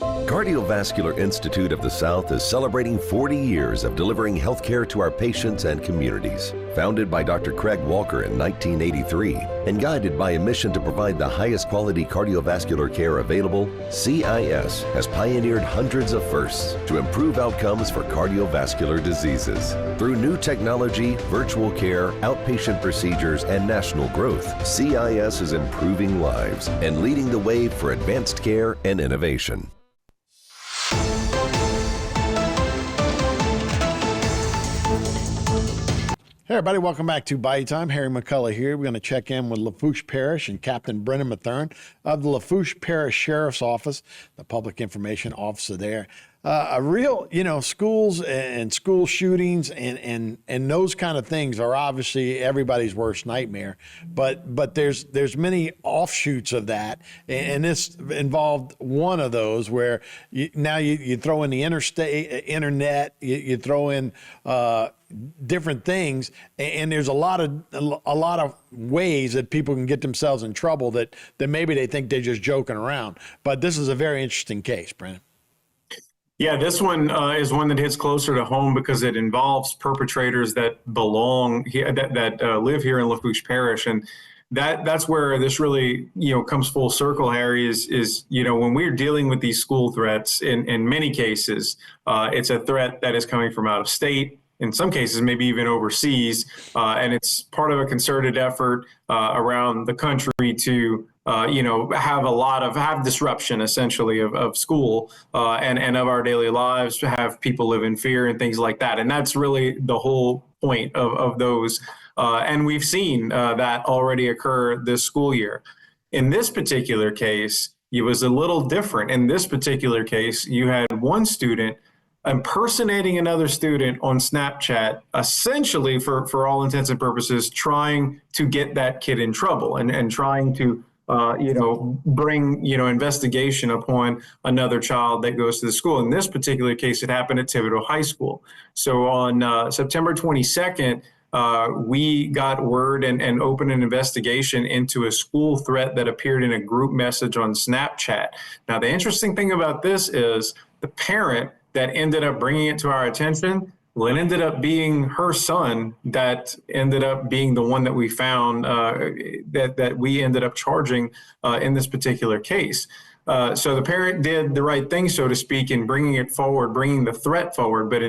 Cardiovascular Institute of the South is celebrating 40 years of delivering healthcare to our patients and communities. Founded by Dr. Craig Walker in 1983 and guided by a mission to provide the highest quality cardiovascular care available, CIS has pioneered hundreds of firsts to improve outcomes for cardiovascular diseases. Through new technology, virtual care, outpatient procedures, and national growth, CIS is improving lives and leading the way for advanced care and innovation. Hey everybody, welcome back to Bayou Time. Harry McCullough here. We're going to check in with Lafourche Parish and Captain Brennan Mathern of the Lafourche Parish Sheriff's Office, the public information officer there. A real, schools and school shootings and those kind of things are obviously everybody's worst nightmare. But there's many offshoots of that, and this involved one of those where you throw in the internet, you throw in different things, and there's a lot of ways that people can get themselves in trouble that maybe they think they're just joking around. But this is a very interesting case, Brennan. Yeah, this one is one that hits closer to home because it involves perpetrators that belong here, that live here in Lafourche Parish, and that's where this really comes full circle. Harry, is when we're dealing with these school threats, in many cases, it's a threat that is coming from out of state. In some cases, maybe even overseas, and it's part of a concerted effort around the country to have disruption essentially of school and of our daily lives, to have people live in fear and things like that. And that's really the whole point of those. And we've seen that already occur this school year. In this particular case, it was a little different. In this particular case, you had one student impersonating another student on Snapchat, essentially for all intents and purposes, trying to get that kid in trouble and trying to bring, investigation upon another child that goes to the school. In this particular case, it happened at Thibodaux High School. So on September 22nd, we got word and opened an investigation into a school threat that appeared in a group message on Snapchat. Now, the interesting thing about this is the parent that ended up bringing it to our attention, well, it ended up being her son that ended up being the one that we found that we ended up charging in this particular case. So the parent did the right thing, so to speak, in bringing it forward, bringing the threat forward. But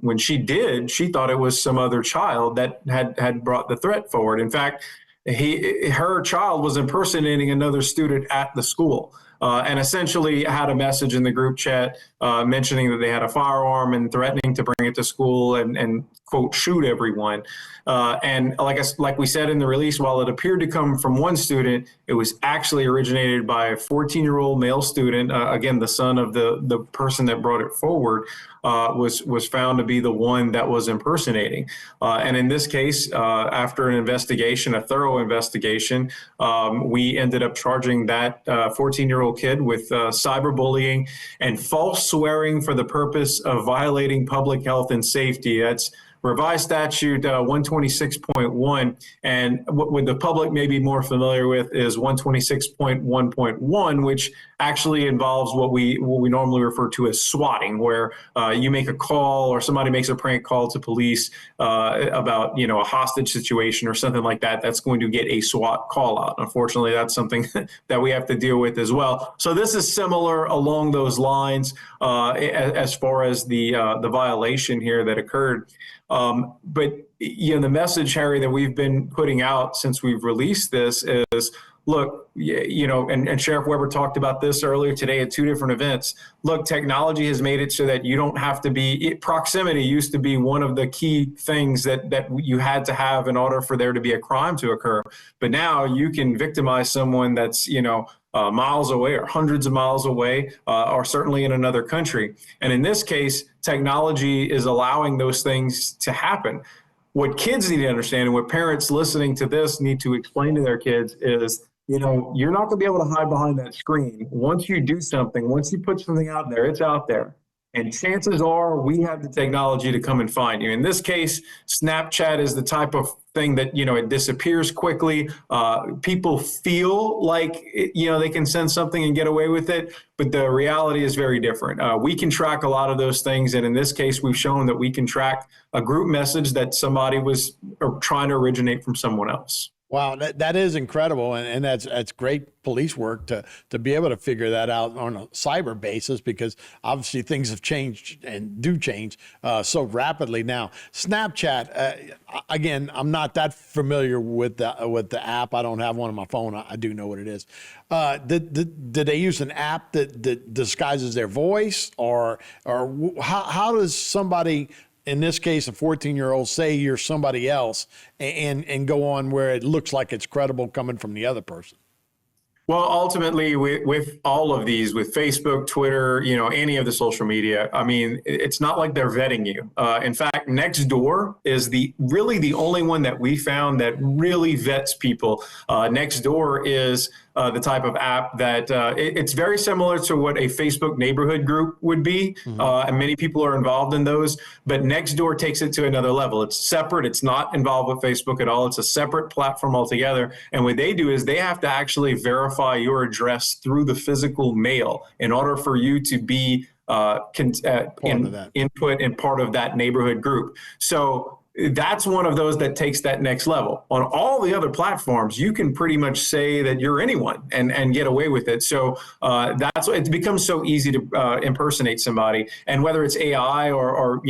when she did, she thought it was some other child that had brought the threat forward. In fact, her child was impersonating another student at the school. And essentially had a message in the group chat mentioning that they had a firearm and threatening to bring it to school and quote, shoot everyone. And like we said in the release, while it appeared to come from one student, it was actually originated by a 14-year-old male student. Again, the son of the person that brought it forward was found to be the one that was impersonating. And in this case, after an investigation, a thorough investigation, we ended up charging that 14-year-old kid with cyberbullying and false swearing for the purpose of violating public health and safety. That's revised statute 126.1, and what the public may be more familiar with is 126.1.1, which actually involves what we normally refer to as swatting, where you make a call or somebody makes a prank call to police about a hostage situation or something like that. That's going to get a SWAT call out. Unfortunately, that's something that we have to deal with as well. So this is similar along those lines as far as the violation here that occurred. But the message, Harry, that we've been putting out since we've released this is, look, and Sheriff Weber talked about this earlier today at two different events. Look, technology has made it so that you don't have to proximity used to be one of the key things that you had to have in order for there to be a crime to occur. But now you can victimize someone that's, miles away or hundreds of miles away, or certainly in another country. And in this case, technology is allowing those things to happen. What kids need to understand, and what parents listening to this need to explain to their kids, is you're not going to be able to hide behind that screen. Once you do something, once you put something out there, it's out there. And chances are we have the technology to come and find you. In this case, Snapchat is the type of thing that, it disappears quickly. People feel like, they can send something and get away with it, but the reality is very different. We can track a lot of those things. And in this case, we've shown that we can track a group message that somebody was trying to originate from someone else. Wow, that is incredible, and that's great police work to be able to figure that out on a cyber basis, because obviously things have changed and do change so rapidly now. Snapchat, again, I'm not that familiar with the app. I don't have one on my phone. I do know what it is. Did they use an app that disguises their voice, or how does somebody, in this case, a 14-year-old, say you're somebody else and go on where it looks like it's credible coming from the other person? Well, ultimately, with all of these, with Facebook, Twitter, any of the social media, I mean, it's not like they're vetting you. In fact, Nextdoor is really the only one that we found that really vets people. Nextdoor is the type of app that it's very similar to what a Facebook neighborhood group would be. And many people are involved in those, but Nextdoor takes it to another level. It's separate. It's not involved with Facebook at all. It's a separate platform altogether. And what they do is they have to actually verify your address through the physical mail in order for you to be input and part of that neighborhood group. So that's one of those that takes that next level. On all the other platforms, you can pretty much say that you're anyone and get away with it. So that's why it becomes so easy to impersonate somebody. And whether it's AI or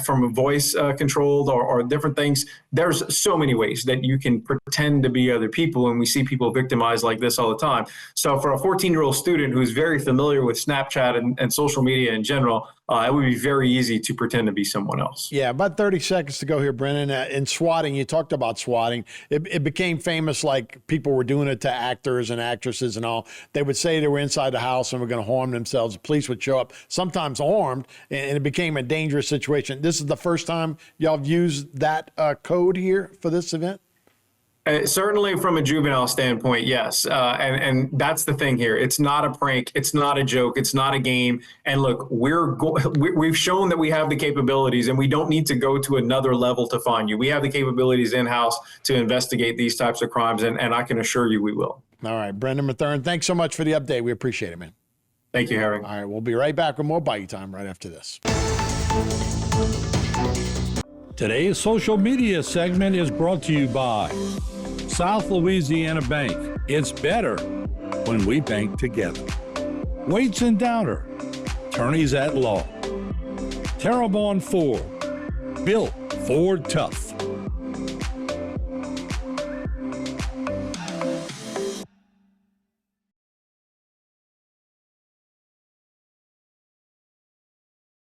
from a voice controlled or different things, there's so many ways that you can pretend to be other people. And we see people victimized like this all the time. So for a 14-year-old student who's very familiar with Snapchat and social media in general, it would be very easy to pretend to be someone else. Yeah, about 30 seconds to go here, Brennan. In swatting, you talked about swatting. It became famous, like people were doing it to actors and actresses and all. They would say they were inside the house and were going to harm themselves. The police would show up, sometimes armed, and it became a dangerous situation. This is the first time y'all have used that code here for this event? Certainly from a juvenile standpoint, yes. And that's the thing here. It's not a prank. It's not a joke. It's not a game. And look, we've shown that we have the capabilities, and we don't need to go to another level to find you. We have the capabilities in-house to investigate these types of crimes, and I can assure you we will. All right, Brendan Mathern, thanks so much for the update. We appreciate it, man. Thank you, Harry. All right, we'll be right back with more Bayou Time right after this. Today's social media segment is brought to you by South Louisiana Bank. It's better when we bank together. Waits and Downer, attorneys at law. Terrebonne Ford, built Ford tough.